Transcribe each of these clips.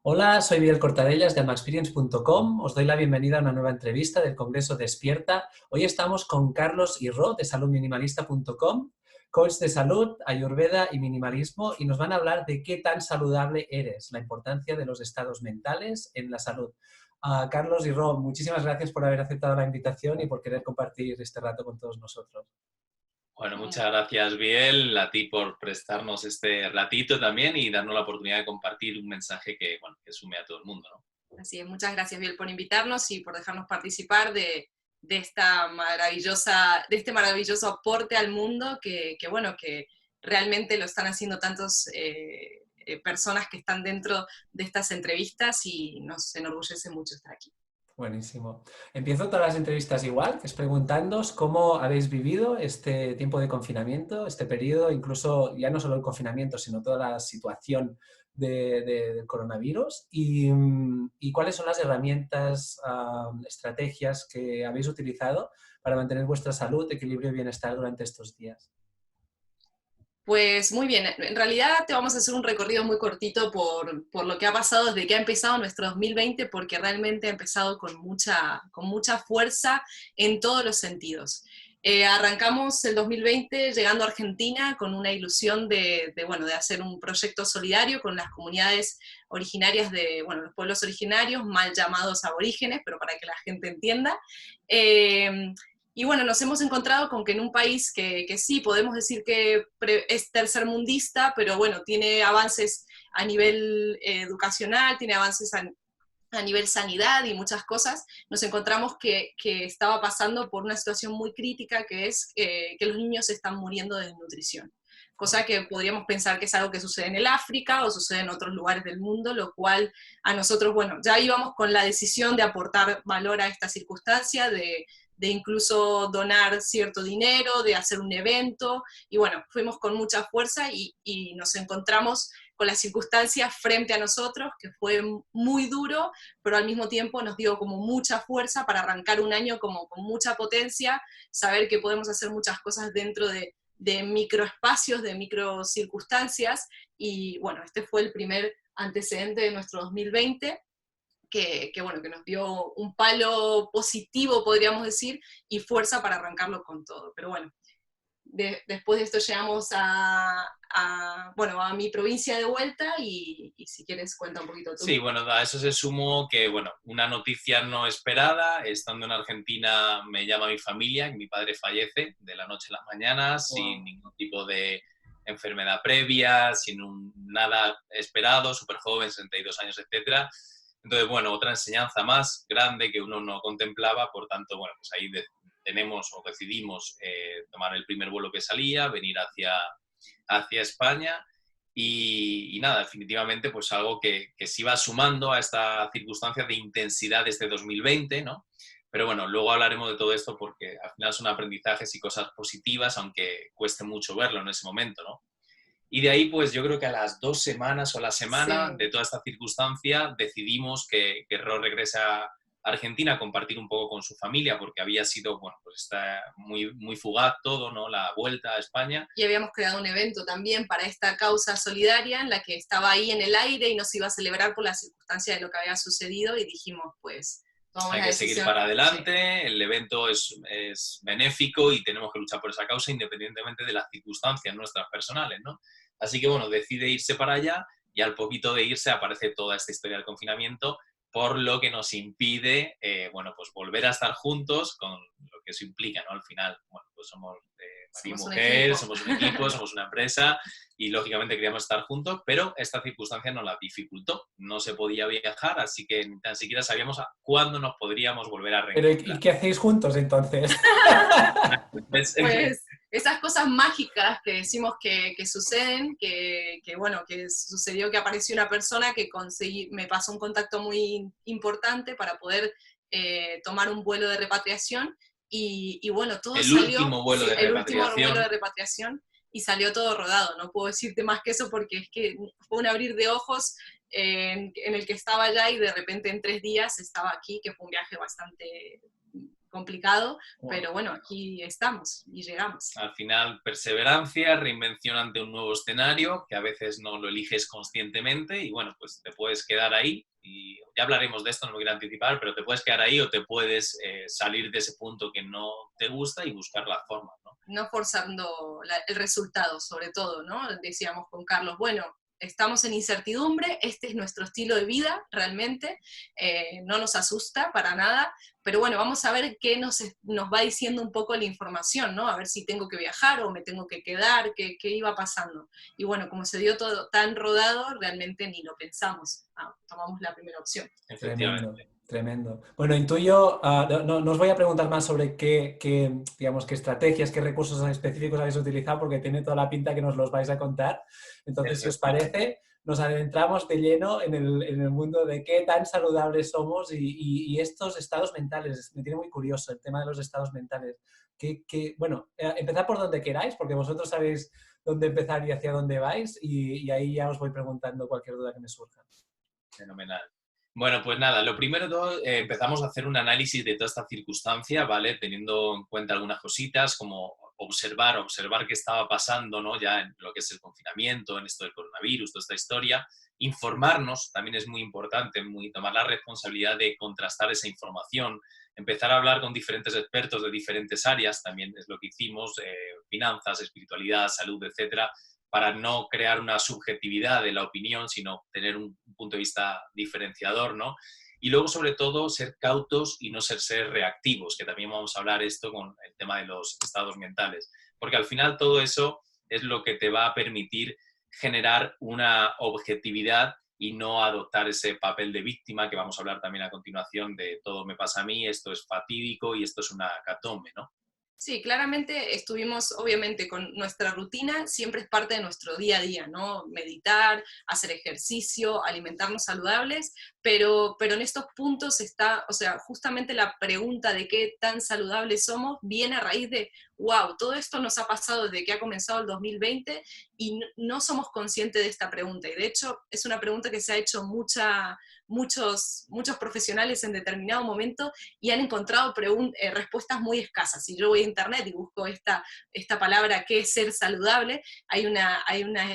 Hola, soy Miguel Cortadellas de almaexperience.com. Os doy la bienvenida a una nueva entrevista del Congreso Despierta. Hoy estamos con Carlos Hiró de saludminimalista.com, coach de salud, ayurveda y minimalismo, y nos van a hablar de qué tan saludable eres, la importancia de los estados mentales en la salud. Carlos Hiró, muchísimas gracias por haber aceptado la invitación y por querer compartir este rato con todos nosotros. Bueno, muchas gracias, Biel, a ti por prestarnos este ratito también y darnos la oportunidad de compartir un mensaje que, bueno, que sume a todo el mundo, ¿no? Así es, muchas gracias, Biel, por invitarnos y por dejarnos participar de este maravilloso aporte al mundo bueno, que realmente lo están haciendo tantas personas que están dentro de estas entrevistas y nos enorgullece mucho estar aquí. Buenísimo. Empiezo todas las entrevistas igual, que es preguntándoos cómo habéis vivido este tiempo de confinamiento, este periodo, incluso ya no solo el confinamiento, sino toda la situación del coronavirus y cuáles son las herramientas, estrategias que habéis utilizado para mantener vuestra salud, equilibrio y bienestar durante estos días. Pues muy bien, en realidad te vamos a hacer un recorrido muy cortito por lo que ha pasado desde que ha empezado nuestro 2020, porque realmente ha empezado con mucha fuerza en todos los sentidos. Arrancamos el 2020 llegando a Argentina con una ilusión bueno, de hacer un proyecto solidario con las comunidades originarias bueno, los pueblos originarios, mal llamados aborígenes, pero para que la gente entienda. Y bueno, nos hemos encontrado con que en un país que sí, podemos decir que es tercermundista, pero bueno, tiene avances a nivel educacional, tiene avances a nivel sanidad y muchas cosas, nos encontramos que estaba pasando por una situación muy crítica, que es que los niños están muriendo de desnutrición. Cosa que podríamos pensar que es algo que sucede en el África o sucede en otros lugares del mundo, lo cual a nosotros, bueno, ya íbamos con la decisión de aportar valor a esta circunstancia, de incluso donar cierto dinero, de hacer un evento, y bueno, fuimos con mucha fuerza y nos encontramos con las circunstancias frente a nosotros, que fue muy duro, pero al mismo tiempo nos dio como mucha fuerza para arrancar un año como con mucha potencia, saber que podemos hacer muchas cosas dentro de microespacios, de microcircunstancias, y bueno, este fue el primer antecedente de nuestro 2020, bueno, que nos dio un palo positivo, podríamos decir, y fuerza para arrancarlo con todo. Pero bueno, después de esto llegamos bueno, a mi provincia de vuelta y si quieres cuenta un poquito tú. Sí, bueno, a eso se sumó que, bueno, una noticia no esperada, estando en Argentina me llama mi familia, que mi padre fallece de la noche a la mañana, sin ningún tipo de enfermedad previa, nada esperado, súper joven, 62 años, etcétera. Entonces, bueno, otra enseñanza más grande que uno no contemplaba, por tanto, bueno, pues ahí decidimos tomar el primer vuelo que salía, venir hacia España y nada, definitivamente pues algo que se iba sumando a esta circunstancia de intensidad de este 2020, ¿no? Pero bueno, luego hablaremos de todo esto porque al final son aprendizajes y cosas positivas, aunque cueste mucho verlo en ese momento, ¿no? Y de ahí, pues yo creo que a las 2 semanas o la semana Sí. de toda esta circunstancia decidimos que Ro regresa a Argentina a compartir un poco con su familia, porque había sido, bueno, pues está muy fugaz todo, ¿no? La vuelta a España. Y habíamos creado un evento también para esta causa solidaria en la que estaba ahí en el aire y no se iba a celebrar por la circunstancia de lo que había sucedido y dijimos, pues, tomamos Hay la que seguir decisión. para adelante, Sí. el evento es benéfico y tenemos que luchar por esa causa independientemente de las circunstancias nuestras personales, ¿no? Así que, bueno, decide irse para allá y al poquito de irse aparece toda esta historia del confinamiento, por lo que nos impide, bueno, pues volver a estar juntos con lo que eso implica, ¿no? Al final, bueno, pues somos marido y Somos un mujer, equipo. somos un equipo, somos una empresa y lógicamente queríamos estar juntos, pero esta circunstancia nos la dificultó. No se podía viajar, así que ni tan siquiera sabíamos a cuándo nos podríamos volver a Pero reencontrar. ¿y qué hacéis juntos entonces? Pues esas cosas mágicas que decimos que suceden, bueno, que sucedió que apareció una persona que me pasó un contacto muy importante para poder tomar un vuelo de repatriación y bueno, todo El salió, último vuelo sí, de el último vuelo de repatriación. repatriación y salió todo rodado. No puedo decirte más que eso porque es que fue un abrir de ojos en el que estaba allá y de repente en 3 días estaba aquí, que fue un viaje bastante complicado, pero bueno, aquí estamos y llegamos. Al final, perseverancia, reinvención ante un nuevo escenario, que a veces no lo eliges conscientemente y bueno, pues te puedes quedar ahí y ya hablaremos de esto, no me quiero anticipar, pero te puedes quedar ahí o te puedes salir de ese punto que no te gusta y buscar la forma, ¿no? No forzando el resultado, sobre todo, ¿no? Decíamos con Carlos, bueno, estamos en incertidumbre, este es nuestro estilo de vida realmente, no nos asusta para nada, pero bueno, vamos a ver qué nos va diciendo un poco la información, ¿no? A ver si tengo que viajar o me tengo que quedar, qué iba pasando. Y bueno, como se dio todo tan rodado, realmente ni lo pensamos, tomamos la primera opción. Tremendo, tremendo. Bueno, intuyo, no os voy a preguntar más sobre digamos, qué estrategias, qué recursos específicos habéis utilizado, porque tiene toda la pinta que nos los vais a contar. Entonces, si os parece, nos adentramos de lleno en el mundo de qué tan saludables somos y estos estados mentales. Me tiene muy curioso el tema de los estados mentales. Bueno, empezad por donde queráis, porque vosotros sabéis dónde empezar y hacia dónde vais, y ahí ya os voy preguntando cualquier duda que me surja. Fenomenal. Bueno, pues nada, lo primero de todo, empezamos a hacer un análisis de toda esta circunstancia, ¿vale? Teniendo en cuenta algunas cositas como observar qué estaba pasando, ¿no? Ya en lo que es el confinamiento, en esto del coronavirus, toda esta historia. Informarnos también es muy importante, tomar la responsabilidad de contrastar esa información, empezar a hablar con diferentes expertos de diferentes áreas, también es lo que hicimos, finanzas, espiritualidad, salud, etcétera, para no crear una subjetividad de la opinión, sino tener un punto de vista diferenciador, ¿no? Y luego, sobre todo, ser cautos y no ser reactivos, que también vamos a hablar esto con el tema de los estados mentales, porque al final todo eso es lo que te va a permitir generar una objetividad y no adoptar ese papel de víctima, que vamos a hablar también a continuación de todo me pasa a mí, esto es fatídico y esto es una hecatombe, ¿no? Sí, claramente estuvimos, obviamente, con nuestra rutina, siempre es parte de nuestro día a día, ¿no? Meditar, hacer ejercicio, alimentarnos saludables, pero en estos puntos está, o sea, justamente la pregunta de qué tan saludables somos viene a raíz de, wow, todo esto nos ha pasado desde que ha comenzado el 2020 y no somos conscientes de esta pregunta. Y de hecho, es una pregunta que se ha hecho muchos profesionales en determinado momento y han encontrado respuestas muy escasas. Si yo voy a internet y busco esta palabra, ¿qué es ser saludable? Hay una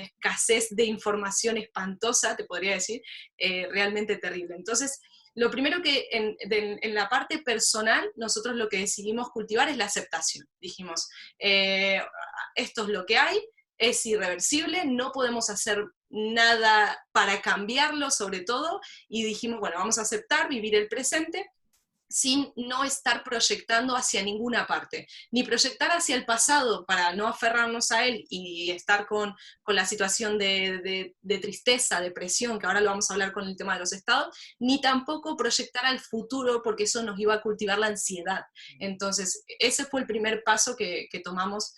escasez de información espantosa, te podría decir, realmente terrible. Entonces, lo primero que en la parte personal, nosotros lo que decidimos cultivar es la aceptación. Dijimos, esto es lo que hay, es irreversible, no podemos hacer nada para cambiarlo sobre todo, y dijimos, bueno, vamos a aceptar, vivir el presente, sin no estar proyectando hacia ninguna parte, ni proyectar hacia el pasado para no aferrarnos a él y estar con la situación de tristeza, depresión, que ahora lo vamos a hablar con el tema de los estados, ni tampoco proyectar al futuro porque eso nos iba a cultivar la ansiedad. Entonces, ese fue el primer paso que tomamos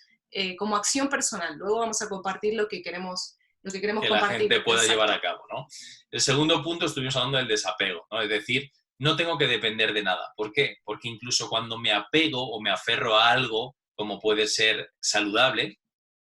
como acción personal. Luego vamos a compartir lo que queremos que compartir. La gente pueda llevar a cabo, ¿no? El segundo punto, estuvimos hablando del desapego, ¿no? Es decir, no tengo que depender de nada. ¿Por qué? Porque incluso cuando me apego o me aferro a algo, como puede ser saludable,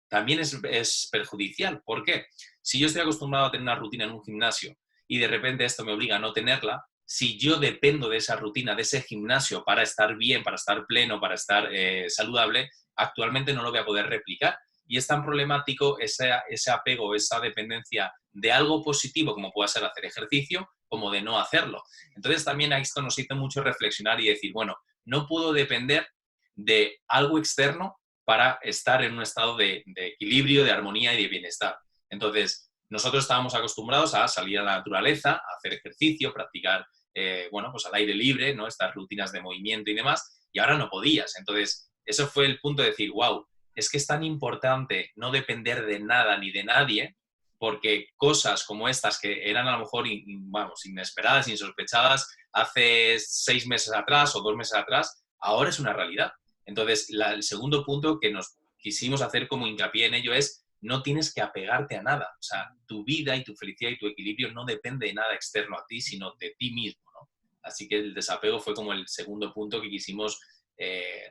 también es perjudicial. ¿Por qué? Si yo estoy acostumbrado a tener una rutina en un gimnasio y de repente esto me obliga a no tenerla, si yo dependo de esa rutina, de ese gimnasio para estar bien, para estar pleno, para estar saludable, actualmente no lo voy a poder replicar. Y es tan problemático ese apego, esa dependencia de algo positivo como pueda ser hacer ejercicio, como de no hacerlo. Entonces también a esto nos hizo mucho reflexionar y decir, bueno, no puedo depender de algo externo para estar en un estado de equilibrio, de armonía y de bienestar. Entonces, nosotros estábamos acostumbrados a salir a la naturaleza, a hacer ejercicio, practicar, pues al aire libre, ¿no? Estas rutinas de movimiento y demás, y ahora no podías. Entonces, eso fue el punto de decir, wow, es que es tan importante no depender de nada ni de nadie, porque cosas como estas que eran a lo mejor inesperadas, insospechadas, hace 6 meses atrás o 2 meses atrás, ahora es una realidad. Entonces, el segundo punto que nos quisimos hacer como hincapié en ello es no tienes que apegarte a nada. O sea, tu vida y tu felicidad y tu equilibrio no depende de nada externo a ti, sino de ti mismo, ¿no? Así que el desapego fue como el segundo punto que quisimos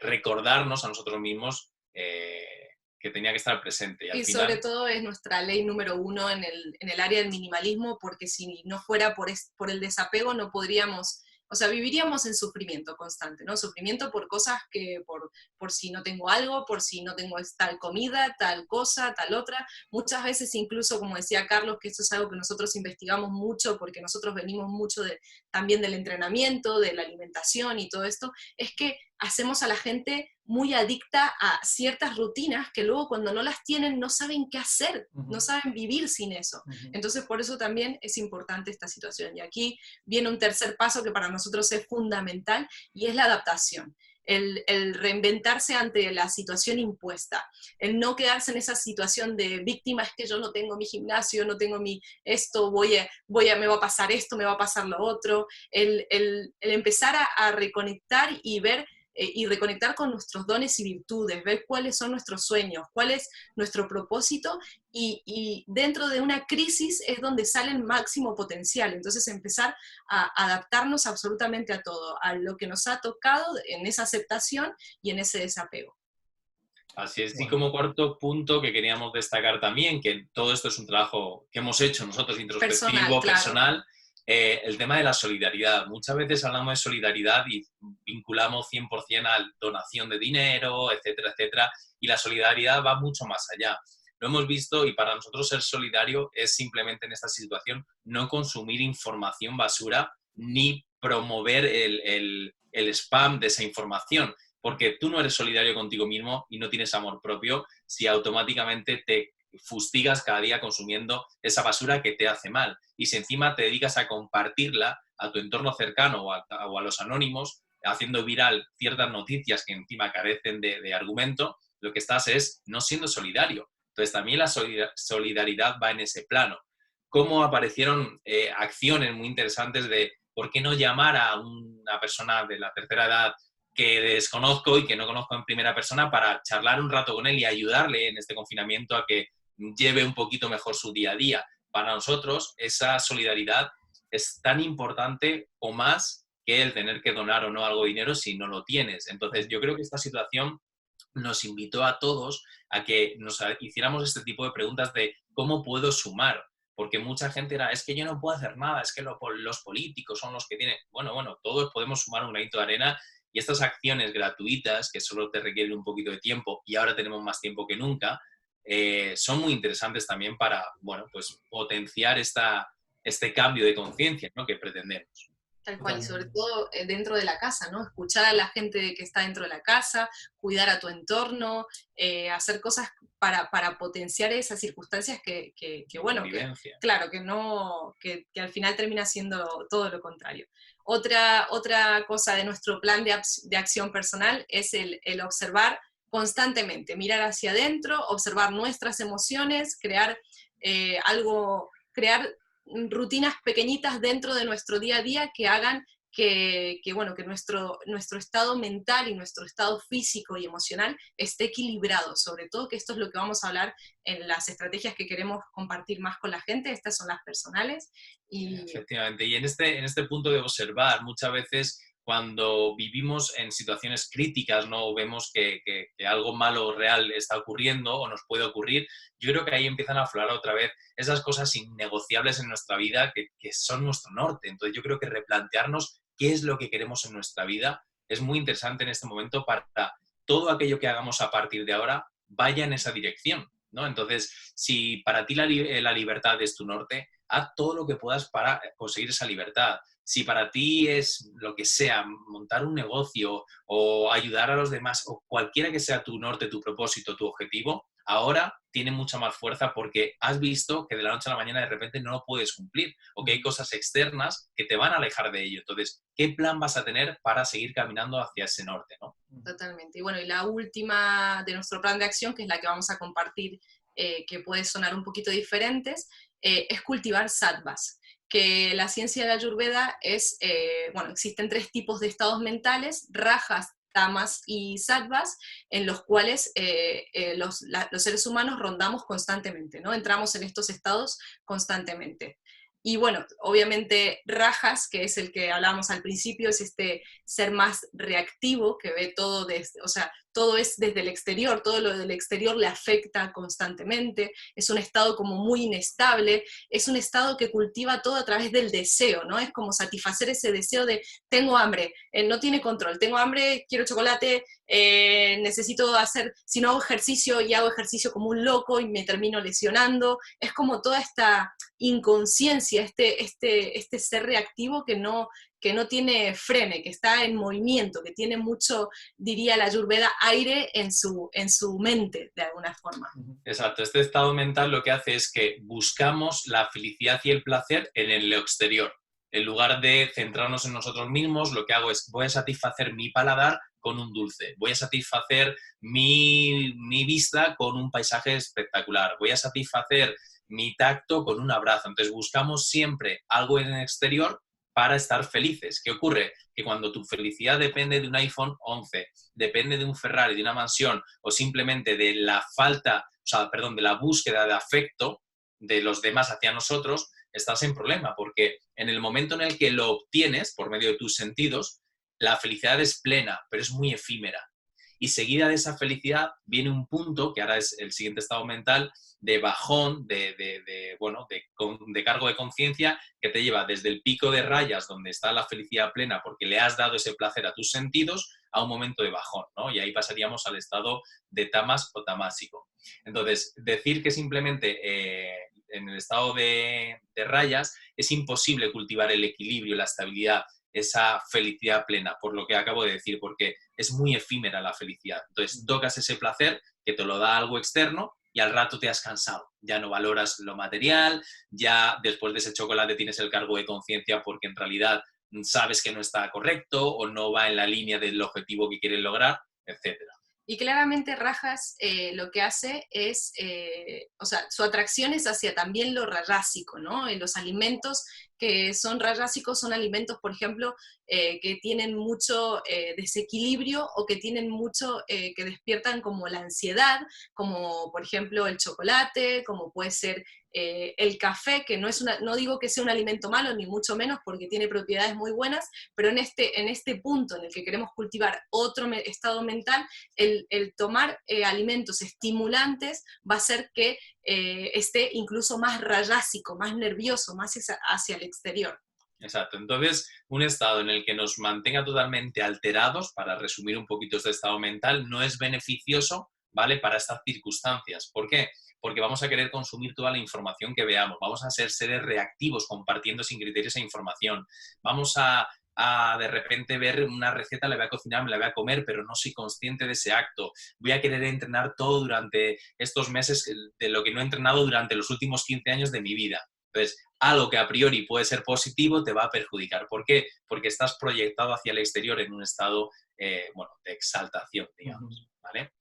recordarnos a nosotros mismos que tenía que estar presente. Y sobre todo es nuestra ley número 1 en el área del minimalismo, porque si no fuera por el desapego no podríamos, O sea, viviríamos en sufrimiento constante, ¿no? Sufrimiento por cosas por si no tengo algo, por si no tengo tal comida, tal cosa, tal otra. Muchas veces incluso, como decía Carlos, que esto es algo que nosotros investigamos mucho, porque nosotros venimos mucho también del entrenamiento, de la alimentación y todo esto, es que hacemos a la gente muy adicta a ciertas rutinas que luego cuando no las tienen no saben qué hacer, no saben vivir sin eso. Entonces por eso también es importante esta situación. Y aquí viene un tercer paso que para nosotros es fundamental y es la adaptación. El reinventarse ante la situación impuesta, el no quedarse en esa situación de víctima, es que yo no tengo mi gimnasio, no tengo mi esto, me va a pasar esto, me va a pasar lo otro, el empezar a reconectar y ver y reconectar con nuestros dones y virtudes, ver cuáles son nuestros sueños, cuál es nuestro propósito, y dentro de una crisis es donde sale el máximo potencial. Entonces empezar a adaptarnos absolutamente a todo, a lo que nos ha tocado en esa aceptación y en ese desapego. Así es, y como cuarto punto que queríamos destacar también, que todo esto es un trabajo que hemos hecho nosotros introspectivo, personal, el tema de la solidaridad. Muchas veces hablamos de solidaridad y vinculamos 100% a donación de dinero, etcétera, etcétera, y la solidaridad va mucho más allá. Lo hemos visto, y para nosotros ser solidario es simplemente en esta situación no consumir información basura ni promover el spam de esa información, porque tú no eres solidario contigo mismo y no tienes amor propio si automáticamente te fustigas cada día consumiendo esa basura que te hace mal. Y si encima te dedicas a compartirla a tu entorno cercano o a los anónimos, haciendo viral ciertas noticias que encima carecen de argumento, lo que estás es no siendo solidario. Entonces también la solidaridad va en ese plano. Cómo aparecieron acciones muy interesantes de por qué no llamar a una persona de la tercera edad que desconozco y que no conozco en primera persona para charlar un rato con él y ayudarle en este confinamiento a que lleve un poquito mejor su día a día. Para nosotros esa solidaridad es tan importante o más que el tener que donar o no algo de dinero si no lo tienes. Entonces yo creo que esta situación nos invitó a todos a que nos hiciéramos este tipo de preguntas de cómo puedo sumar, porque mucha gente era, es que yo no puedo hacer nada, es que los políticos son los que tienen, bueno, todos podemos sumar un granito de arena, y estas acciones gratuitas que solo te requieren un poquito de tiempo y ahora tenemos más tiempo que nunca, son muy interesantes también para, bueno, pues potenciar este cambio de conciencia, ¿no?, que pretendemos. Tal cual, y sobre todo dentro de la casa, ¿no? Escuchar a la gente que está dentro de la casa, cuidar a tu entorno, hacer cosas para potenciar esas circunstancias que bueno, claro, que al final termina siendo todo lo contrario. Otra cosa de nuestro plan de acción personal es el observar constantemente, mirar hacia adentro, observar nuestras emociones, crear rutinas pequeñitas dentro de nuestro día a día que hagan que nuestro estado mental y nuestro estado físico y emocional esté equilibrado, sobre todo que esto es lo que vamos a hablar en las estrategias que queremos compartir más con la gente. Estas son las personales. Efectivamente, y en este punto de observar, muchas veces cuando vivimos en situaciones críticas, ¿no?, vemos que algo malo real está ocurriendo o nos puede ocurrir, yo creo que ahí empiezan a aflorar otra vez esas cosas innegociables en nuestra vida que son nuestro norte. Entonces yo creo que replantearnos qué es lo que queremos en nuestra vida es muy interesante en este momento para todo aquello que hagamos a partir de ahora vaya en esa dirección, ¿no? Entonces, si para ti la libertad es tu norte, haz todo lo que puedas para conseguir esa libertad. Si para ti es lo que sea, montar un negocio o ayudar a los demás o cualquiera que sea tu norte, tu propósito, tu objetivo, ahora tiene mucha más fuerza porque has visto que de la noche a la mañana de repente no lo puedes cumplir o que hay cosas externas que te van a alejar de ello. Entonces, ¿qué plan vas a tener para seguir caminando hacia ese norte, ¿no? Totalmente. Y bueno, y la última de nuestro plan de acción, que es la que vamos a compartir, que puede sonar un poquito diferentes, es cultivar sattvas. Que la ciencia de la Ayurveda existen 3 tipos de estados mentales: rajas, tamas y sattvas, en los cuales los seres humanos rondamos constantemente, ¿no? Entramos en estos estados constantemente. Y bueno, obviamente rajas, que es el que hablábamos al principio, es este ser más reactivo, que ve todo todo es desde el exterior, todo lo del exterior le afecta constantemente, es un estado como muy inestable, es un estado que cultiva todo a través del deseo, ¿no? Es como satisfacer ese deseo de tengo hambre, no tiene control, tengo hambre, quiero chocolate, necesito hacer, si no hago ejercicio y hago ejercicio como un loco y me termino lesionando, es como toda esta inconsciencia, este ser reactivo que no tiene frene, que está en movimiento, que tiene mucho, diría la Ayurveda, aire en su mente, de alguna forma. Exacto, este estado mental lo que hace es que buscamos la felicidad y el placer en lo exterior. En lugar de centrarnos en nosotros mismos, lo que hago es, voy a satisfacer mi paladar con un dulce, voy a satisfacer mi vista con un paisaje espectacular, voy a satisfacer mi tacto con un abrazo. Entonces buscamos siempre algo en el exterior para estar felices. ¿Qué ocurre? Que cuando tu felicidad depende de un iPhone 11, depende de un Ferrari, de una mansión, o simplemente de la falta, de la búsqueda de afecto de los demás hacia nosotros, estás en problema, porque en el momento en el que lo obtienes por medio de tus sentidos, la felicidad es plena, pero es muy efímera. Y seguida de esa felicidad viene un punto, que ahora es el siguiente estado mental, de bajón, de cargo de conciencia, que te lleva desde el pico de rayas, donde está la felicidad plena, porque le has dado ese placer a tus sentidos, a un momento de bajón, ¿no? Y ahí pasaríamos al estado de tamas o tamásico. Entonces, decir que simplemente en el estado de rayas es imposible cultivar el equilibrio, la estabilidad, esa felicidad plena, por lo que acabo de decir, porque es muy efímera la felicidad. Entonces, tocas ese placer que te lo da algo externo y al rato te has cansado. Ya no valoras lo material, ya después de ese chocolate tienes el cargo de conciencia porque en realidad sabes que no está correcto o no va en la línea del objetivo que quieres lograr, etcétera. Y claramente Rajas lo que hace es, su atracción es hacia también lo rayásico, ¿no? En los alimentos que son rayásicos son alimentos, por ejemplo, que tienen mucho desequilibrio o que tienen mucho, que despiertan como la ansiedad, como por ejemplo el chocolate, como puede ser el café, que no digo que sea un alimento malo, ni mucho menos, porque tiene propiedades muy buenas, pero en este punto en el que queremos cultivar otro estado mental, el tomar alimentos estimulantes va a hacer que esté incluso más rayásico, más nervioso, más hacia el exterior. Exacto. Entonces, un estado en el que nos mantenga totalmente alterados, para resumir un poquito este estado mental, no es beneficioso, ¿vale?, para estas circunstancias. ¿Por qué? Porque vamos a querer consumir toda la información que veamos, vamos a ser seres reactivos compartiendo sin criterio esa información, vamos a de repente ver una receta, la voy a cocinar, me la voy a comer, pero no soy consciente de ese acto. Voy a querer entrenar todo durante estos meses de lo que no he entrenado durante los últimos 15 años de mi vida. Entonces, algo que a priori puede ser positivo te va a perjudicar. ¿Por qué? Porque estás proyectado hacia el exterior en un estado de exaltación, digamos, ¿vale?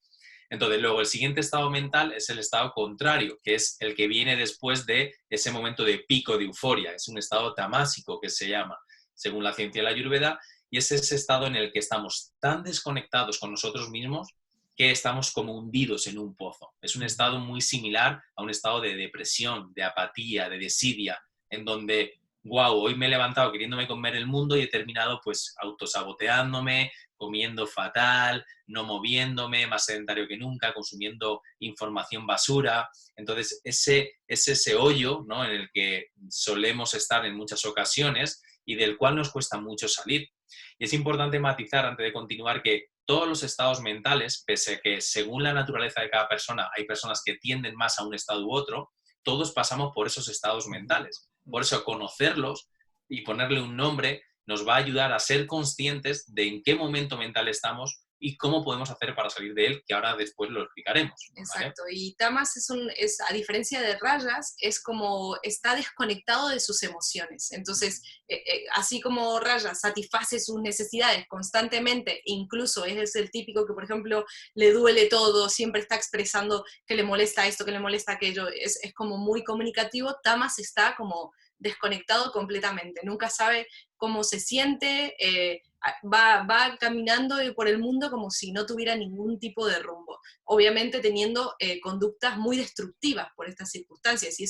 Entonces, luego el siguiente estado mental es el estado contrario, que es el que viene después de ese momento de pico de euforia. Es un estado tamásico que se llama, según la ciencia de la Ayurveda, y es ese estado en el que estamos tan desconectados con nosotros mismos que estamos como hundidos en un pozo. Es un estado muy similar a un estado de depresión, de apatía, de desidia, en donde, wow, hoy me he levantado queriéndome comer el mundo y he terminado pues autosaboteándome, comiendo fatal, no moviéndome, más sedentario que nunca, consumiendo información basura. Entonces, es ese hoyo, ¿no?, en el que solemos estar en muchas ocasiones y del cual nos cuesta mucho salir. Y es importante matizar, antes de continuar, que todos los estados mentales, pese a que según la naturaleza de cada persona hay personas que tienden más a un estado u otro, todos pasamos por esos estados mentales. Por eso conocerlos y ponerle un nombre nos va a ayudar a ser conscientes de en qué momento mental estamos y cómo podemos hacer para salir de él, que ahora después lo explicaremos, ¿vale? Exacto, y Tamas a diferencia de Rayas, es como está desconectado de sus emociones. Entonces, así como Rayas satisface sus necesidades constantemente, incluso es el típico que, por ejemplo, le duele todo, siempre está expresando que le molesta esto, que le molesta aquello, es como muy comunicativo. Tamas está como desconectado completamente, nunca sabe cómo se siente, va caminando por el mundo como si no tuviera ningún tipo de rumbo. Obviamente teniendo conductas muy destructivas por estas circunstancias, y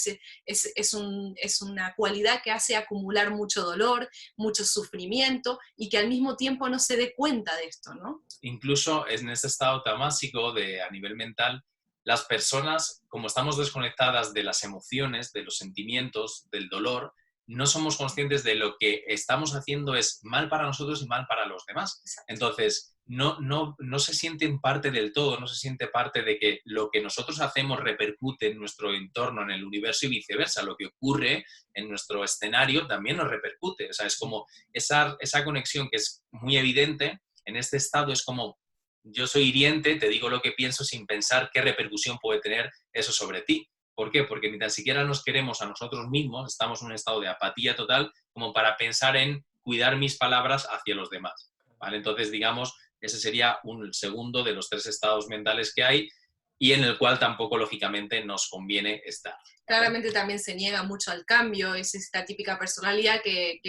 es una cualidad que hace acumular mucho dolor, mucho sufrimiento, y que al mismo tiempo no se dé cuenta de esto, ¿no? Incluso en este estado tamásico a nivel mental, las personas, como estamos desconectadas de las emociones, de los sentimientos, del dolor, no somos conscientes de lo que estamos haciendo es mal para nosotros y mal para los demás. Entonces, no se sienten parte del todo, no se siente parte de que lo que nosotros hacemos repercute en nuestro entorno, en el universo y viceversa. Lo que ocurre en nuestro escenario también nos repercute. O sea, es como esa conexión que es muy evidente. En este estado es como, yo soy hiriente, te digo lo que pienso sin pensar qué repercusión puede tener eso sobre ti. ¿Por qué? Porque ni tan siquiera nos queremos a nosotros mismos, estamos en un estado de apatía total como para pensar en cuidar mis palabras hacia los demás, ¿vale? Entonces, digamos, ese sería un segundo de los 3 estados mentales que hay y en el cual tampoco, lógicamente, nos conviene estar. Claramente también se niega mucho al cambio, es esta típica personalidad que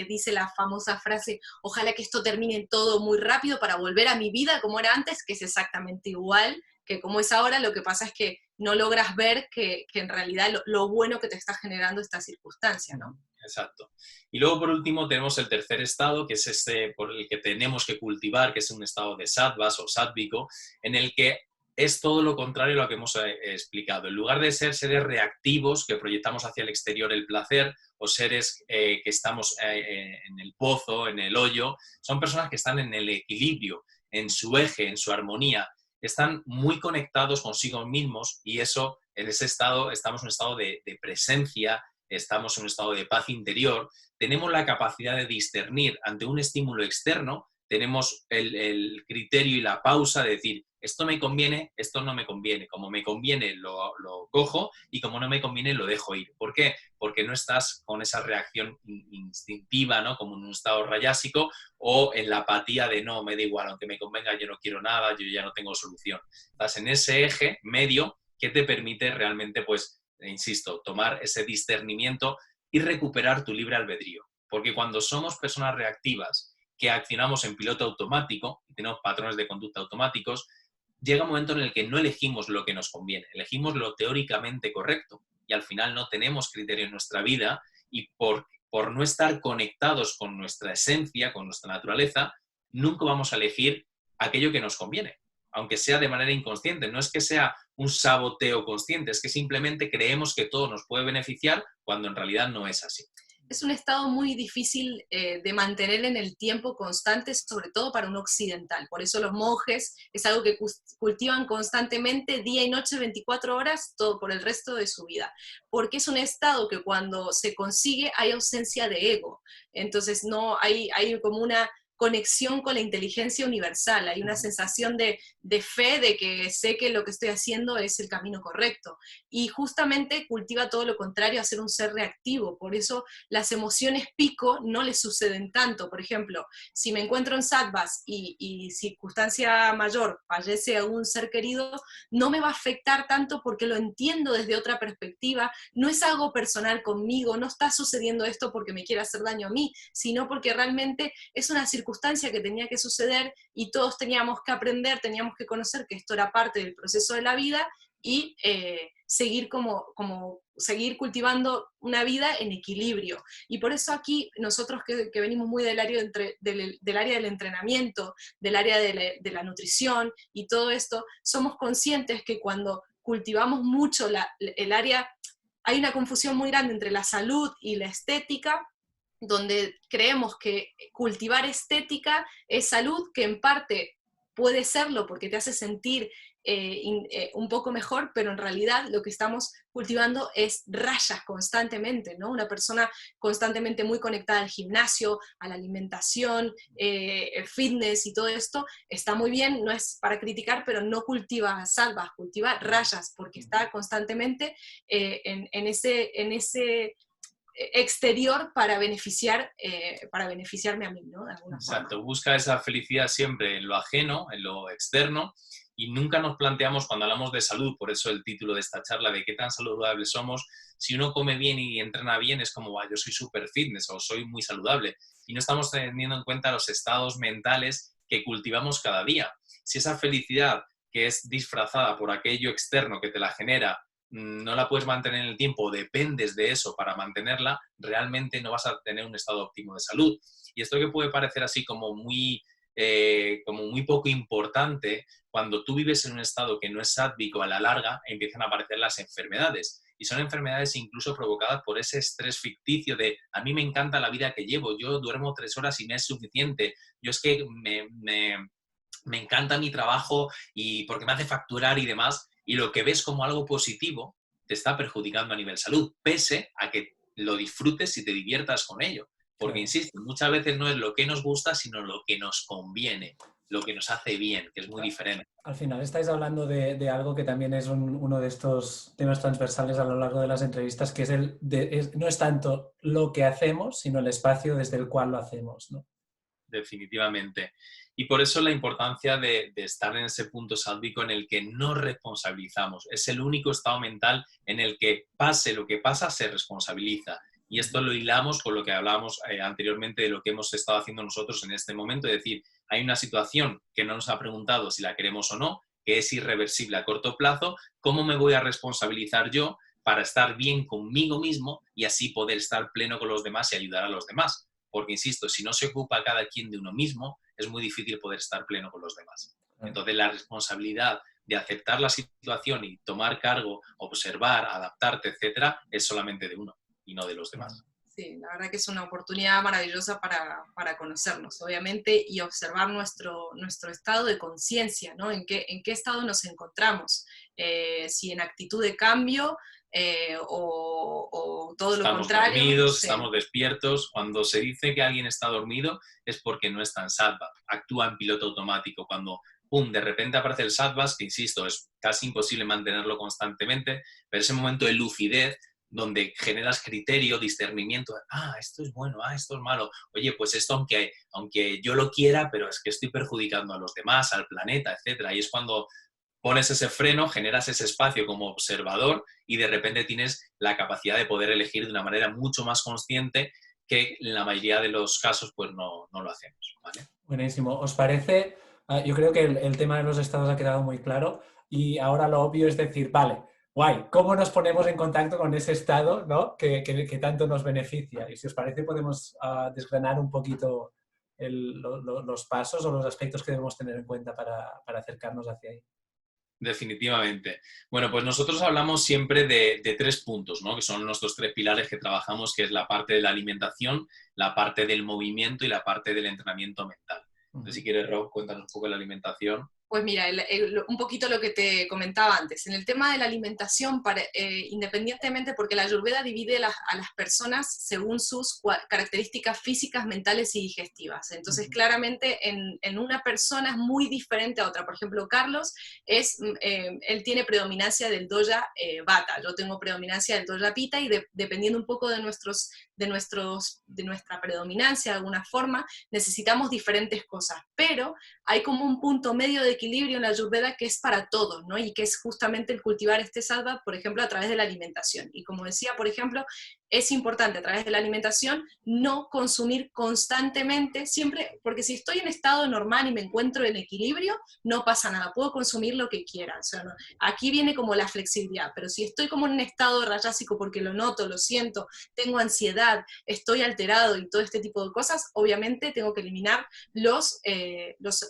dice la famosa frase, ojalá que esto termine todo muy rápido para volver a mi vida como era antes, que es exactamente igual que como es ahora. Lo que pasa es que no logras ver que en realidad lo bueno que te está generando esta circunstancia, ¿no? Exacto. Y luego, por último, tenemos el tercer estado, que es este por el que tenemos que cultivar, que es un estado de sattvas o sátvico, en el que es todo lo contrario a lo que hemos explicado. En lugar de ser seres reactivos que proyectamos hacia el exterior el placer, o seres que estamos en el pozo, en el hoyo, son personas que están en el equilibrio, en su eje, en su armonía. Están muy conectados consigo mismos y eso, en ese estado, estamos en un estado de presencia, estamos en un estado de paz interior, tenemos la capacidad de discernir ante un estímulo externo, tenemos el criterio y la pausa de decir, esto me conviene, esto no me conviene, como me conviene lo cojo y como no me conviene lo dejo ir. ¿Por qué? Porque no estás con esa reacción instintiva, ¿no? Como en un estado rayásico o en la apatía de no, me da igual, aunque me convenga, yo no quiero nada, yo ya no tengo solución. Estás en ese eje medio que te permite realmente, pues, insisto, tomar ese discernimiento y recuperar tu libre albedrío. Porque cuando somos personas reactivas que accionamos en piloto automático, y tenemos patrones de conducta automáticos, llega un momento en el que no elegimos lo que nos conviene, elegimos lo teóricamente correcto y al final no tenemos criterio en nuestra vida y por no estar conectados con nuestra esencia, con nuestra naturaleza, nunca vamos a elegir aquello que nos conviene, aunque sea de manera inconsciente. No es que sea un saboteo consciente, es que simplemente creemos que todo nos puede beneficiar cuando en realidad no es así. Es un estado muy difícil de mantener en el tiempo constante, sobre todo para un occidental. Por eso los monjes es algo que cultivan constantemente, día y noche, 24 horas, todo por el resto de su vida. Porque es un estado que cuando se consigue hay ausencia de ego. Entonces no hay como una conexión con la inteligencia universal, hay una sensación de fe, de que sé que lo que estoy haciendo es el camino correcto. Y justamente cultiva todo lo contrario a ser un ser reactivo. Por eso las emociones pico no le suceden tanto. Por ejemplo, si me encuentro en sattvas y circunstancia mayor, fallece algún ser querido, no me va a afectar tanto porque lo entiendo desde otra perspectiva, no es algo personal conmigo, no está sucediendo esto porque me quiere hacer daño a mí, sino porque realmente es una circunstancia que tenía que suceder y todos teníamos que aprender, teníamos que conocer que esto era parte del proceso de la vida y seguir seguir cultivando una vida en equilibrio. Y por eso aquí nosotros que venimos muy del área del entrenamiento, del área de la nutrición y todo esto, somos conscientes que cuando cultivamos mucho el área, hay una confusión muy grande entre la salud y la estética, donde creemos que cultivar estética es salud, que en parte puede serlo porque te hace sentir un poco mejor, pero en realidad lo que estamos cultivando es rayas constantemente, ¿no? Una persona constantemente muy conectada al gimnasio, a la alimentación, fitness y todo esto, está muy bien, no es para criticar, pero no cultiva salvas, cultiva rayas, porque está constantemente en ese exterior para beneficiarme a mí, ¿no? De alguna Exacto, forma. busca esa felicidad siempre en lo ajeno, en lo externo, y nunca nos planteamos cuando hablamos de salud, por eso el título de esta charla, de qué tan saludables somos. Si uno come bien y entrena bien, es como, yo soy súper fitness o soy muy saludable. Y no estamos teniendo en cuenta los estados mentales que cultivamos cada día. Si esa felicidad que es disfrazada por aquello externo que te la genera, no la puedes mantener en el tiempo, dependes de eso para mantenerla, realmente no vas a tener un estado óptimo de salud. Y esto que puede parecer así como muy poco importante, cuando tú vives en un estado que no es sádvico, a la larga empiezan a aparecer las enfermedades. Y son enfermedades incluso provocadas por ese estrés ficticio de a mí me encanta la vida que llevo, yo duermo 3 horas y me es suficiente, yo es que me encanta mi trabajo y porque me hace facturar y demás, y lo que ves como algo positivo te está perjudicando a nivel salud, pese a que lo disfrutes y te diviertas con ello. Porque, insisto, muchas veces no es lo que nos gusta, sino lo que nos conviene, lo que nos hace bien, que es muy diferente. Al final estáis hablando de algo que también es uno de estos temas transversales a lo largo de las entrevistas, que no es tanto lo que hacemos, sino el espacio desde el cual lo hacemos, ¿no? Definitivamente. Y por eso la importancia de estar en ese punto sálvico en el que nos responsabilizamos. Es el único estado mental en el que pase lo que pasa, se responsabiliza. Y esto lo hilamos con lo que hablábamos anteriormente de lo que hemos estado haciendo nosotros en este momento. Es decir, hay una situación que no nos ha preguntado si la queremos o no, que es irreversible a corto plazo. ¿Cómo me voy a responsabilizar yo para estar bien conmigo mismo y así poder estar pleno con los demás y ayudar a los demás? Porque, insisto, si no se ocupa cada quien de uno mismo, es muy difícil poder estar pleno con los demás. Entonces, la responsabilidad de aceptar la situación y tomar cargo, observar, adaptarte, etcétera, es solamente de uno y no de los demás. Sí, la verdad que es una oportunidad maravillosa para conocernos, obviamente, y observar nuestro estado de conciencia, ¿no? ¿En qué estado nos encontramos? Si en actitud de cambio o todo lo contrario. Estamos dormidos, sí. Estamos despiertos. Cuando se dice que alguien está dormido es porque no está en sattva, actúa en piloto automático. Cuando de repente aparece el sattva, que insisto, es casi imposible mantenerlo constantemente, pero ese momento de lucidez donde generas criterio, discernimiento, esto es bueno, esto es malo, oye, pues esto aunque yo lo quiera, pero es que estoy perjudicando a los demás, al planeta, etcétera. Y es cuando pones ese freno, generas ese espacio como observador y de repente tienes la capacidad de poder elegir de una manera mucho más consciente que en la mayoría de los casos pues no lo hacemos, ¿vale? Buenísimo. ¿Os parece? Yo creo que el tema de los estados ha quedado muy claro y ahora lo obvio es decir, vale, guay, ¿cómo nos ponemos en contacto con ese estado, ¿no? que tanto nos beneficia? Y si os parece podemos desgranar un poquito los pasos o los aspectos que debemos tener en cuenta para acercarnos hacia ahí. Definitivamente. Bueno, pues nosotros hablamos siempre de 3 puntos, ¿no? Que son nuestros 3 pilares que trabajamos, que es la parte de la alimentación, la parte del movimiento y la parte del entrenamiento mental. Entonces, si quieres, Rob, cuéntanos un poco de la alimentación. Pues mira, un poquito lo que te comentaba antes. En el tema de la alimentación, independientemente, porque la Ayurveda divide a las personas según sus características físicas, mentales y digestivas. Entonces, claramente, en una persona es muy diferente a otra. Por ejemplo, Carlos, él tiene predominancia del doya Vata. Yo tengo predominancia del doya Pitta y dependiendo un poco de nuestra predominancia de alguna forma, necesitamos diferentes cosas. Pero hay como un punto medio de equilibrio en la Ayurveda que es para todos, ¿no? Y que es justamente el cultivar este sattva, por ejemplo, a través de la alimentación. Y como decía, por ejemplo, es importante a través de la alimentación no consumir constantemente, siempre, porque si estoy en estado normal y me encuentro en equilibrio, no pasa nada, puedo consumir lo que quiera. O sea, no, aquí viene como la flexibilidad, pero si estoy como en un estado rayásico porque lo noto, lo siento, tengo ansiedad, estoy alterado y todo este tipo de cosas, obviamente tengo que eliminar los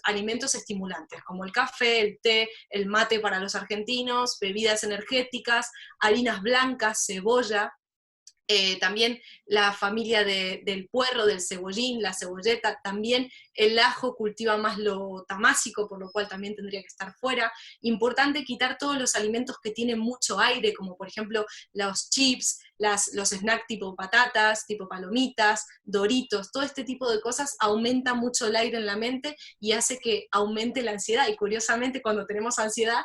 alimentos estimulantes, como el café, el té, el mate para los argentinos, bebidas energéticas, harinas blancas, cebolla. También la familia del puerro, del cebollín, la cebolleta, también el ajo cultiva más lo tamásico, por lo cual también tendría que estar fuera. Importante quitar todos los alimentos que tienen mucho aire, como por ejemplo los chips, los snacks tipo patatas, tipo palomitas, doritos, todo este tipo de cosas aumenta mucho el aire en la mente y hace que aumente la ansiedad. Y curiosamente cuando tenemos ansiedad,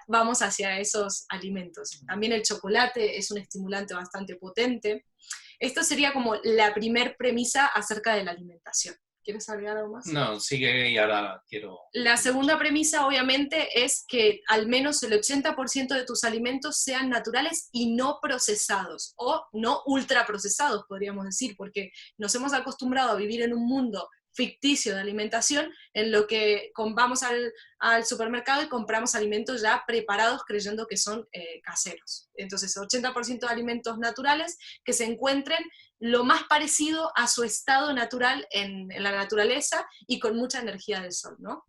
vamos hacia esos alimentos. También el chocolate es un estimulante bastante potente. Esto sería como la primer premisa acerca de la alimentación. ¿Quieres agregar algo más? No, sigue y ahora quiero... La segunda premisa, obviamente, es que al menos el 80% de tus alimentos sean naturales y no procesados, o no ultraprocesados, podríamos decir, porque nos hemos acostumbrado a vivir en un mundo ficticio de alimentación, en lo que vamos al supermercado y compramos alimentos ya preparados creyendo que son caseros. Entonces, 80% de alimentos naturales que se encuentren lo más parecido a su estado natural en la naturaleza y con mucha energía del sol, ¿no?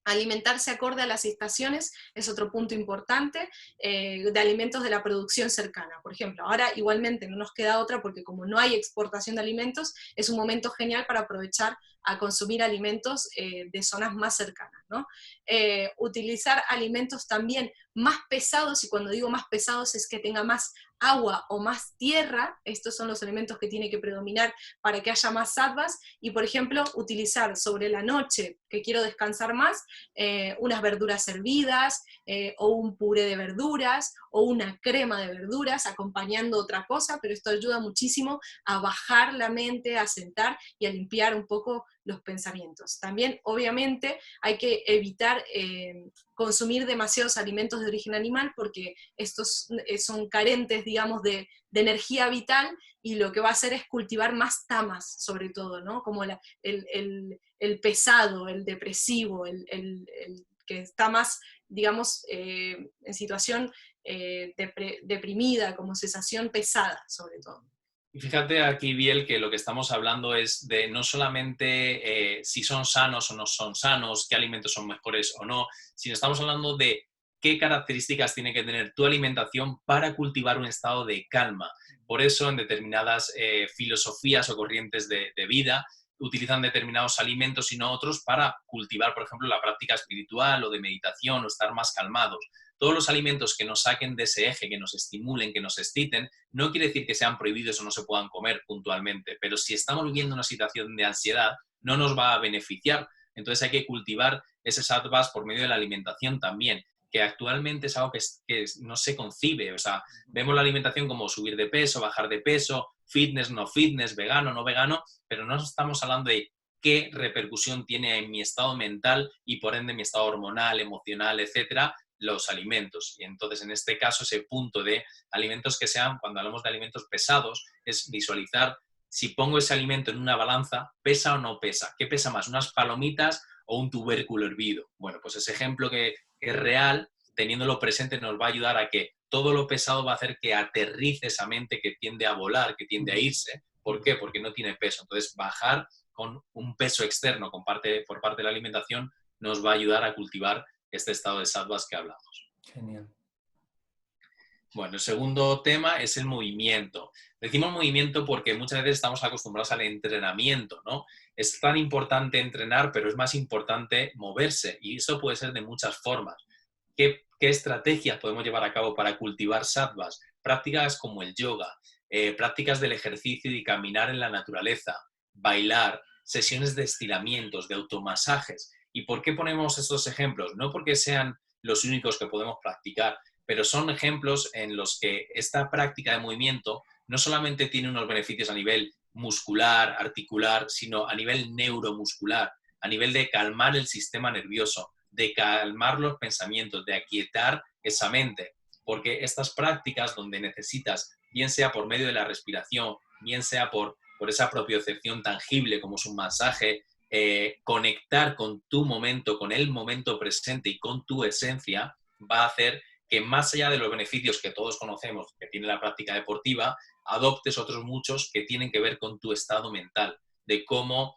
Alimentarse acorde a las estaciones es otro punto importante, de alimentos de la producción cercana. Por ejemplo, ahora igualmente no nos queda otra porque como no hay exportación de alimentos, es un momento genial para aprovechar a consumir alimentos de zonas más cercanas, ¿no? Utilizar alimentos también más pesados, y cuando digo más pesados es que tenga más agua o más tierra. Estos son los elementos que tiene que predominar para que haya más sattvas, y por ejemplo utilizar sobre la noche, que quiero descansar más, unas verduras hervidas, o un puré de verduras, o una crema de verduras acompañando otra cosa, pero esto ayuda muchísimo a bajar la mente, a sentar y a limpiar un poco los pensamientos. También, obviamente, hay que evitar consumir demasiados alimentos de origen animal, porque estos son carentes, digamos, de energía vital, y lo que va a hacer es cultivar más tamas, sobre todo, ¿no? Como el pesado, el depresivo, el que está más, digamos, en situación deprimida, como sensación pesada, sobre todo. Y fíjate aquí, Biel, que lo que estamos hablando es de no solamente si son sanos o no son sanos, qué alimentos son mejores o no, sino estamos hablando de qué características tiene que tener tu alimentación para cultivar un estado de calma. Por eso, en determinadas filosofías o corrientes de vida, utilizan determinados alimentos y no otros para cultivar, por ejemplo, la práctica espiritual o de meditación o estar más calmados. Todos los alimentos que nos saquen de ese eje, que nos estimulen, que nos exciten, no quiere decir que sean prohibidos o no se puedan comer puntualmente, pero si estamos viviendo una situación de ansiedad, no nos va a beneficiar. Entonces hay que cultivar ese sattvas por medio de la alimentación también, que actualmente es algo que no se concibe. O sea, vemos la alimentación como subir de peso, bajar de peso, fitness, no fitness, vegano, no vegano, pero no estamos hablando de qué repercusión tiene en mi estado mental y por ende mi estado hormonal, emocional, etcétera, los alimentos. Y entonces, en este caso, ese punto de alimentos que sean, cuando hablamos de alimentos pesados, es visualizar si pongo ese alimento en una balanza, ¿pesa o no pesa? ¿Qué pesa más, unas palomitas o un tubérculo hervido? Bueno, pues ese ejemplo que es real, teniéndolo presente, nos va a ayudar a que todo lo pesado va a hacer que aterrice esa mente que tiende a volar, que tiende a irse. ¿Por qué? Porque no tiene peso. Entonces, bajar con un peso externo por parte de la alimentación nos va a ayudar a cultivar este estado de sattvas que hablamos. Genial. Bueno, el segundo tema es el movimiento. Decimos movimiento porque muchas veces estamos acostumbrados al entrenamiento, ¿no? Es tan importante entrenar, pero es más importante moverse, y eso puede ser de muchas formas. ¿Qué estrategias podemos llevar a cabo para cultivar sattvas? Prácticas como el yoga, prácticas del ejercicio y caminar en la naturaleza, bailar, sesiones de estiramientos, de automasajes. ¿Y por qué ponemos estos ejemplos? No porque sean los únicos que podemos practicar, pero son ejemplos en los que esta práctica de movimiento no solamente tiene unos beneficios a nivel muscular, articular, sino a nivel neuromuscular, a nivel de calmar el sistema nervioso, de calmar los pensamientos, de aquietar esa mente. Porque estas prácticas donde necesitas, bien sea por medio de la respiración, bien sea por esa propiocepción tangible como es un masaje, conectar con tu momento, con el momento presente y con tu esencia, va a hacer que más allá de los beneficios que todos conocemos que tiene la práctica deportiva, adoptes otros muchos que tienen que ver con tu estado mental, de cómo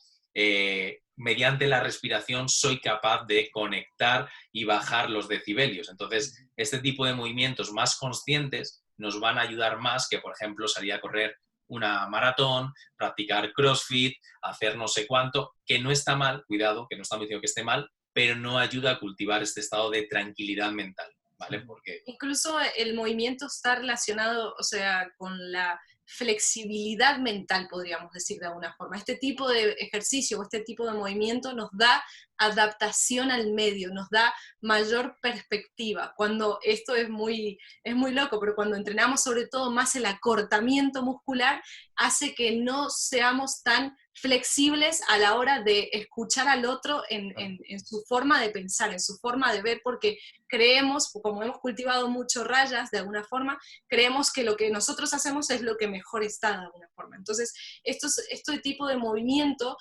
mediante la respiración soy capaz de conectar y bajar los decibelios. Entonces, este tipo de movimientos más conscientes nos van a ayudar más que, por ejemplo, salir a correr una maratón, practicar CrossFit, hacer no sé cuánto, que no está mal, cuidado, que no estamos diciendo que esté mal, pero no ayuda a cultivar este estado de tranquilidad mental, ¿vale? Porque incluso el movimiento está relacionado, o sea, con la flexibilidad mental, podríamos decir de alguna forma. Este tipo de ejercicio o este tipo de movimiento nos da adaptación al medio, nos da mayor perspectiva. Cuando esto es muy loco, pero cuando entrenamos sobre todo más el acortamiento muscular, hace que no seamos tan flexibles a la hora de escuchar al otro en su forma de pensar, en su forma de ver, porque creemos, como hemos cultivado mucho rayas de alguna forma, creemos que lo que nosotros hacemos es lo que mejor está de alguna forma. Entonces, este tipo de movimiento,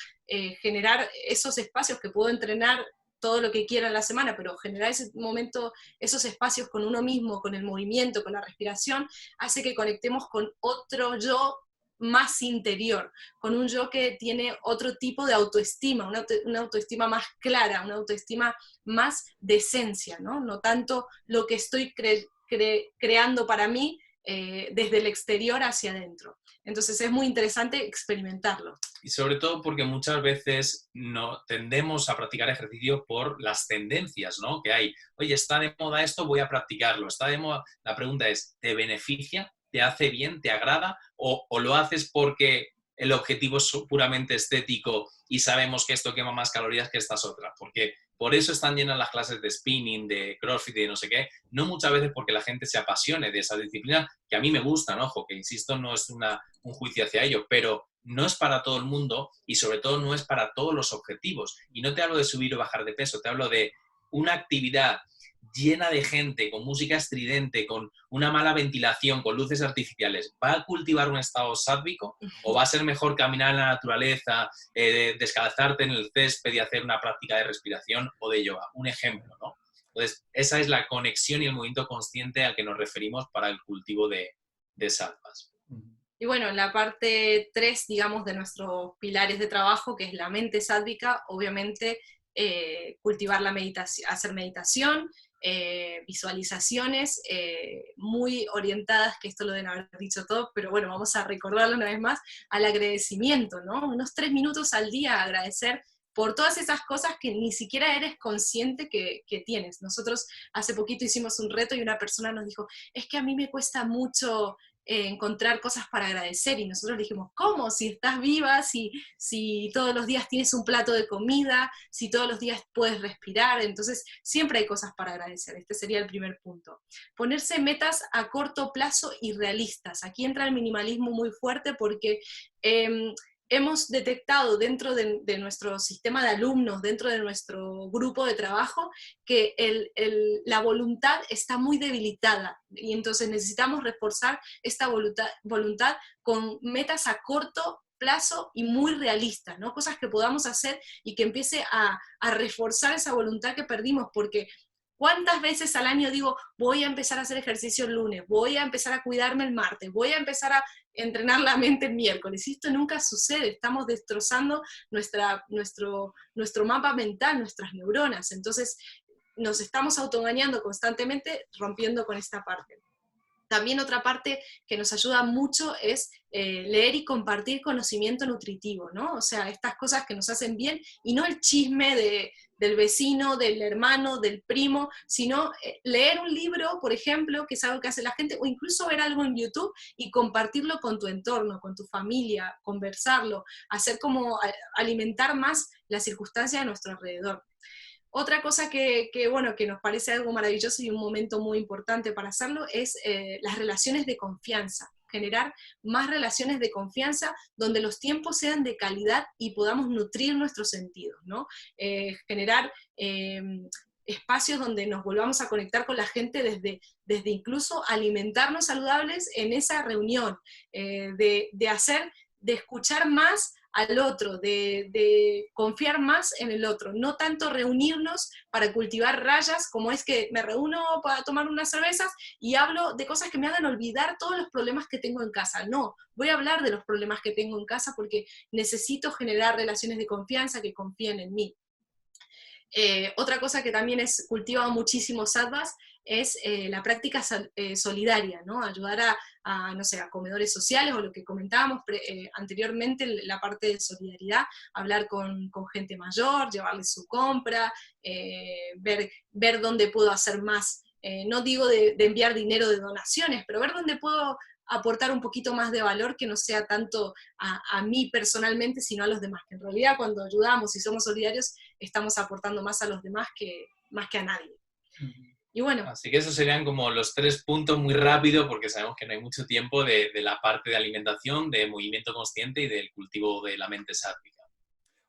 generar esos espacios que puedo entrenar todo lo que quiera en la semana, pero generar ese momento, esos espacios con uno mismo, con el movimiento, con la respiración, hace que conectemos con otro yo más interior, con un yo que tiene otro tipo de autoestima, una autoestima más clara, una autoestima más de esencia, ¿no? No tanto lo que estoy creando para mí desde el exterior hacia adentro. Entonces es muy interesante experimentarlo. Y sobre todo porque muchas veces no tendemos a practicar ejercicio por las tendencias, ¿no? Que hay. Oye, está de moda esto, voy a practicarlo. Está de moda. La pregunta es, ¿te beneficia? ¿Te hace bien? ¿Te agrada? ¿O lo haces porque el objetivo es puramente estético y sabemos que esto quema más calorías que estas otras? Porque por eso están llenas las clases de spinning, de crossfit, de no sé qué. No muchas veces porque la gente se apasione de esa disciplina, que a mí me gustan, ojo, que insisto, no es un juicio hacia ello, pero no es para todo el mundo y sobre todo no es para todos los objetivos. Y no te hablo de subir o bajar de peso, te hablo de una actividad llena de gente, con música estridente, con una mala ventilación, con luces artificiales. ¿Va a cultivar un estado sádvico o va a ser mejor caminar en la naturaleza, descalzarte en el césped y hacer una práctica de respiración o de yoga? Un ejemplo, ¿no? Entonces, esa es la conexión y el movimiento consciente al que nos referimos para el cultivo de sattvas. Y bueno, la parte 3, digamos, de nuestros pilares de trabajo, que es la mente sádvica, obviamente cultivar la meditación, hacer meditación, visualizaciones muy orientadas, que esto lo deben haber dicho todos, pero bueno, vamos a recordarlo una vez más, al agradecimiento, ¿no? Unos 3 minutos al día agradecer por todas esas cosas que ni siquiera eres consciente que tienes. Nosotros hace poquito hicimos un reto y una persona nos dijo, es que a mí me cuesta mucho encontrar cosas para agradecer, y nosotros dijimos, ¿cómo? Si estás viva, si todos los días tienes un plato de comida, si todos los días puedes respirar, entonces siempre hay cosas para agradecer. Este sería el primer punto. Ponerse metas a corto plazo y realistas. Aquí entra el minimalismo muy fuerte porque hemos detectado dentro de nuestro sistema de alumnos, dentro de nuestro grupo de trabajo, que la voluntad está muy debilitada, y entonces necesitamos reforzar esta voluntad con metas a corto plazo y muy realistas, ¿no? Cosas que podamos hacer y que empiece a reforzar esa voluntad que perdimos, porque ¿cuántas veces al año digo, voy a empezar a hacer ejercicio el lunes, voy a empezar a cuidarme el martes, voy a empezar a entrenar la mente el miércoles? Y esto nunca sucede, estamos destrozando nuestro mapa mental, nuestras neuronas, entonces nos estamos autoengañando constantemente, rompiendo con esta parte. También otra parte que nos ayuda mucho es leer y compartir conocimiento nutritivo, ¿no? O sea, estas cosas que nos hacen bien, y no el chisme del vecino, del hermano, del primo, sino leer un libro, por ejemplo, que es algo que hace la gente, o incluso ver algo en YouTube y compartirlo con tu entorno, con tu familia, conversarlo, hacer como alimentar más la circunstancia de nuestro alrededor. Otra cosa que nos parece algo maravilloso y un momento muy importante para hacerlo es las relaciones de confianza. Generar más relaciones de confianza donde los tiempos sean de calidad y podamos nutrir nuestros sentidos, ¿no? Generar espacios donde nos volvamos a conectar con la gente desde incluso alimentarnos saludables en esa reunión, de escuchar más al otro, de confiar más en el otro, no tanto reunirnos para cultivar rayas, como es que me reúno para tomar unas cervezas y hablo de cosas que me hagan olvidar todos los problemas que tengo en casa. No, voy a hablar de los problemas que tengo en casa porque necesito generar relaciones de confianza que confíen en mí. Otra cosa que también cultiva muchísimo sattvas es la práctica solidaria, ¿no? Ayudar no sé, a comedores sociales, o lo que comentábamos anteriormente, la parte de solidaridad, hablar con gente mayor, llevarles su compra, ver dónde puedo hacer más. No digo de enviar dinero de donaciones, pero ver dónde puedo aportar un poquito más de valor que no sea tanto a mí personalmente, sino a los demás. Que en realidad cuando ayudamos y somos solidarios, estamos aportando más a los demás que a nadie. Y bueno. Así que esos serían como los 3 puntos muy rápido, porque sabemos que no hay mucho tiempo, de la parte de alimentación, de movimiento consciente y del cultivo de la mente sádvica.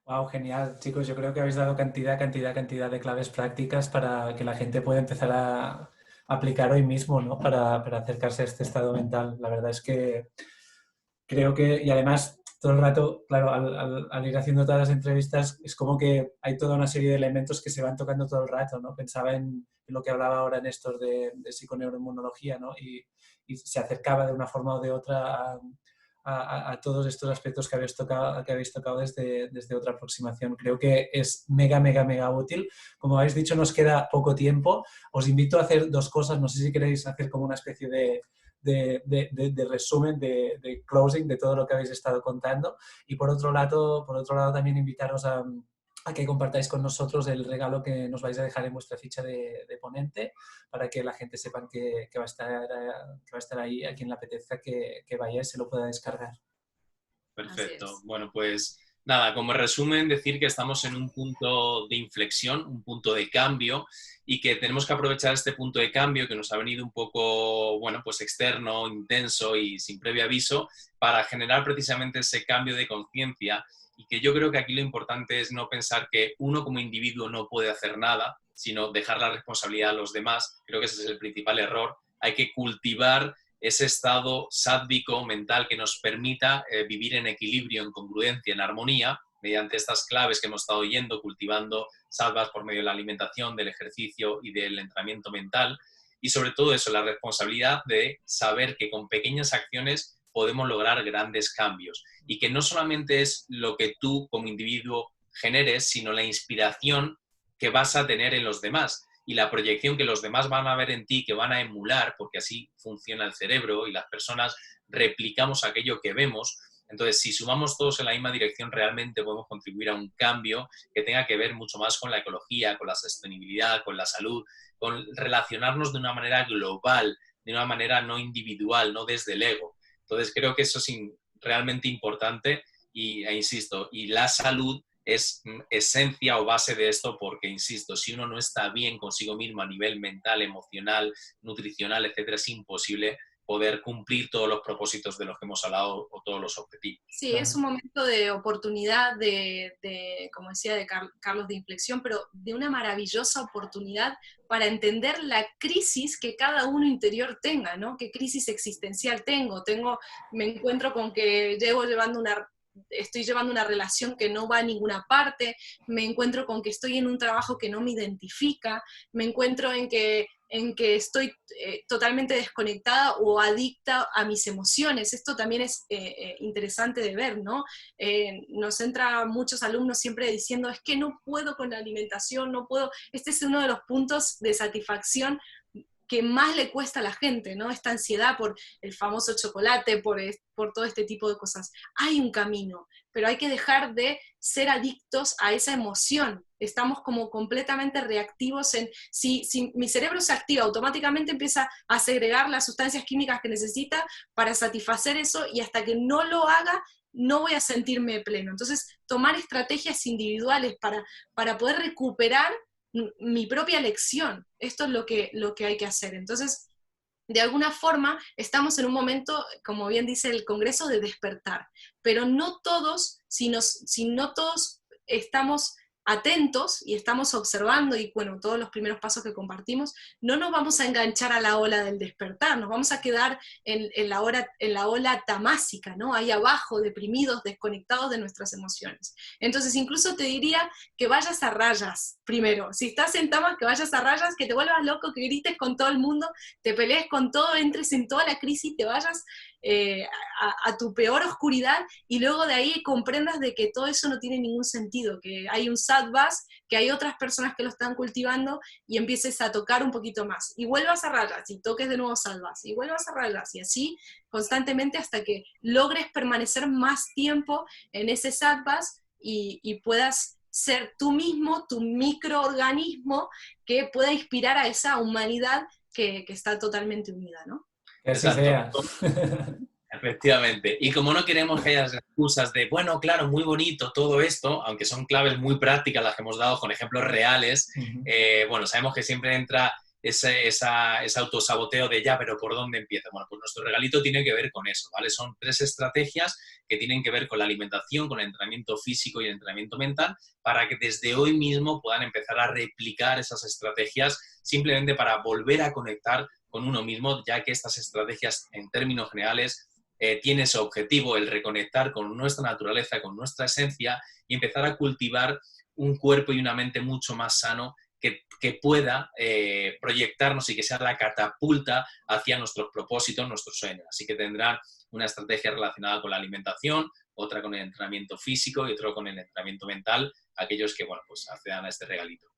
Wow, genial, chicos. Yo creo que habéis dado cantidad de claves prácticas para que la gente pueda empezar a aplicar hoy mismo, ¿no? Para acercarse a este estado mental. La verdad es que creo que, y además, todo el rato, claro, al ir haciendo todas las entrevistas, es como que hay toda una serie de elementos que se van tocando todo el rato, ¿no? Pensaba en lo que hablaba ahora Néstor de psiconeuroinmunología, ¿no? Y se acercaba de una forma o de otra a todos estos aspectos que habéis tocado desde otra aproximación. Creo que es mega útil. Como habéis dicho, nos queda poco tiempo. Os invito a hacer 2 cosas. No sé si queréis hacer como una especie de resumen, de closing de todo lo que habéis estado contando. Y por otro lado también invitaros a que compartáis con nosotros el regalo que nos vais a dejar en vuestra ficha de ponente, para que la gente sepa que va a estar ahí, a quien le apetezca que vaya y se lo pueda descargar. Perfecto. Bueno, pues nada, como resumen, decir que estamos en un punto de inflexión, un punto de cambio, y que tenemos que aprovechar este punto de cambio que nos ha venido un poco, bueno, pues externo, intenso y sin previo aviso, para generar precisamente ese cambio de conciencia. Y que yo creo que aquí lo importante es no pensar que uno como individuo no puede hacer nada, sino dejar la responsabilidad a los demás. Creo que ese es el principal error. Hay que cultivar ese estado sádvico mental que nos permita vivir en equilibrio, en congruencia, en armonía, mediante estas claves que hemos estado oyendo, cultivando sattvas por medio de la alimentación, del ejercicio y del entrenamiento mental. Y sobre todo eso, la responsabilidad de saber que con pequeñas acciones podemos lograr grandes cambios, y que no solamente es lo que tú como individuo generes, sino la inspiración que vas a tener en los demás y la proyección que los demás van a ver en ti, que van a emular, porque así funciona el cerebro y las personas replicamos aquello que vemos. Entonces, si sumamos todos en la misma dirección, realmente podemos contribuir a un cambio que tenga que ver mucho más con la ecología, con la sostenibilidad, con la salud, con relacionarnos de una manera global, de una manera no individual, no desde el ego. Entonces, creo que eso es realmente importante e insisto, y la salud es esencia o base de esto, porque, insisto, si uno no está bien consigo mismo a nivel mental, emocional, nutricional, etcétera, es imposible poder cumplir todos los propósitos de los que hemos hablado o todos los objetivos. Sí, es un momento de oportunidad, como decía de Carlos, de inflexión, pero de una maravillosa oportunidad para entender la crisis que cada uno interior tenga, ¿no? ¿Qué crisis existencial tengo? Me encuentro con que estoy llevando una relación que no va a ninguna parte, me encuentro con que estoy en un trabajo que no me identifica, me encuentro en que estoy totalmente desconectada o adicta a mis emociones. Esto también es interesante de ver, ¿no? Nos entra muchos alumnos siempre diciendo, es que no puedo con la alimentación, no puedo. Este es uno de los puntos de satisfacción que más le cuesta a la gente, ¿no? Esta ansiedad por el famoso chocolate, por todo este tipo de cosas. Hay un camino, pero hay que dejar de ser adictos a esa emoción. Estamos como completamente reactivos si mi cerebro se activa, automáticamente empieza a segregar las sustancias químicas que necesita para satisfacer eso, y hasta que no lo haga, no voy a sentirme pleno. Entonces, tomar estrategias individuales para poder recuperar mi propia lección. Esto es lo que hay que hacer. Entonces, de alguna forma, estamos en un momento, como bien dice el Congreso, de despertar. Pero no todos, si no todos estamos atentos y estamos observando, y bueno, todos los primeros pasos que compartimos, no nos vamos a enganchar a la ola del despertar, nos vamos a quedar en la ola tamásica, ¿no? Ahí abajo, deprimidos, desconectados de nuestras emociones. Entonces, incluso te diría que vayas a rayas primero. Si estás en tamas, que vayas a rayas, que te vuelvas loco, que grites con todo el mundo, te pelees con todo, entres en toda la crisis, te vayas a tu peor oscuridad, y luego de ahí comprendas de que todo eso no tiene ningún sentido, que hay un sattvas, que hay otras personas que lo están cultivando, y empieces a tocar un poquito más, y vuelvas a rayas, y toques de nuevo sattvas, y vuelvas a rayas, y así constantemente hasta que logres permanecer más tiempo en ese sattvas y puedas ser tú mismo, tu microorganismo que pueda inspirar a esa humanidad que está totalmente unida, ¿no? Que así sea. Efectivamente. Y como no queremos que haya excusas de, bueno, claro, muy bonito todo esto, aunque son claves muy prácticas las que hemos dado con ejemplos reales, bueno, sabemos que siempre entra ese autosaboteo de ya, pero ¿por dónde empieza? Bueno, pues nuestro regalito tiene que ver con eso, ¿vale? Son 3 estrategias que tienen que ver con la alimentación, con el entrenamiento físico y el entrenamiento mental, para que desde hoy mismo puedan empezar a replicar esas estrategias simplemente para volver a conectar con uno mismo, ya que estas estrategias, en términos generales, tiene ese objetivo, el reconectar con nuestra naturaleza, con nuestra esencia y empezar a cultivar un cuerpo y una mente mucho más sano que pueda proyectarnos y que sea la catapulta hacia nuestros propósitos, nuestros sueños. Así que tendrán una estrategia relacionada con la alimentación, otra con el entrenamiento físico y otra con el entrenamiento mental, aquellos que, bueno, pues accedan a este regalito.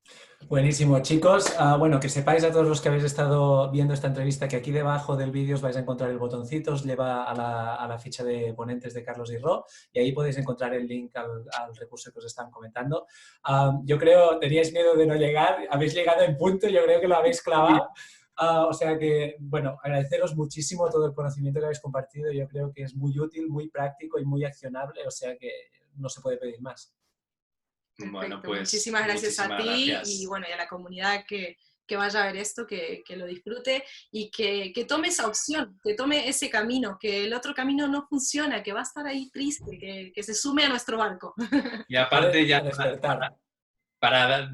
Buenísimo, chicos. Bueno, que sepáis a todos los que habéis estado viendo esta entrevista que aquí debajo del vídeo os vais a encontrar el botoncito, os lleva a la ficha de ponentes de Carlos y Ro y ahí podéis encontrar el link al recurso que os están comentando. Yo creo, teníais miedo de no llegar, habéis llegado en punto, yo creo que lo habéis clavado. O sea que, bueno, agradeceros muchísimo todo el conocimiento que habéis compartido. Yo creo que es muy útil, muy práctico y muy accionable, o sea que no se puede pedir más. Perfecto. Bueno, pues muchísimas gracias a ti y bueno, y a la comunidad que vaya a ver esto, que lo disfrute y que tome esa opción, que tome ese camino, que el otro camino no funciona, que va a estar ahí triste, que se sume a nuestro barco. Y aparte ya para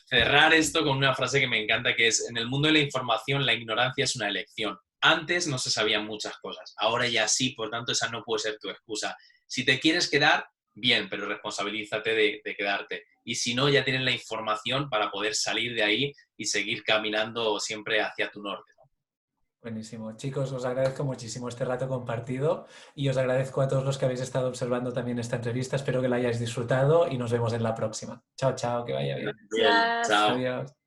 cerrar esto con una frase que me encanta, que es: en el mundo de la información la ignorancia es una elección. Antes no se sabían muchas cosas, ahora ya sí, por tanto esa no puede ser tu excusa. Si te quieres quedar, bien, pero responsabilízate de quedarte. Y si no, ya tienes la información para poder salir de ahí y seguir caminando siempre hacia tu norte, ¿no? Buenísimo. Chicos, os agradezco muchísimo este rato compartido y os agradezco a todos los que habéis estado observando también esta entrevista. Espero que la hayáis disfrutado y nos vemos en la próxima. Chao, chao, que vaya bien. Gracias. Chao. Adiós.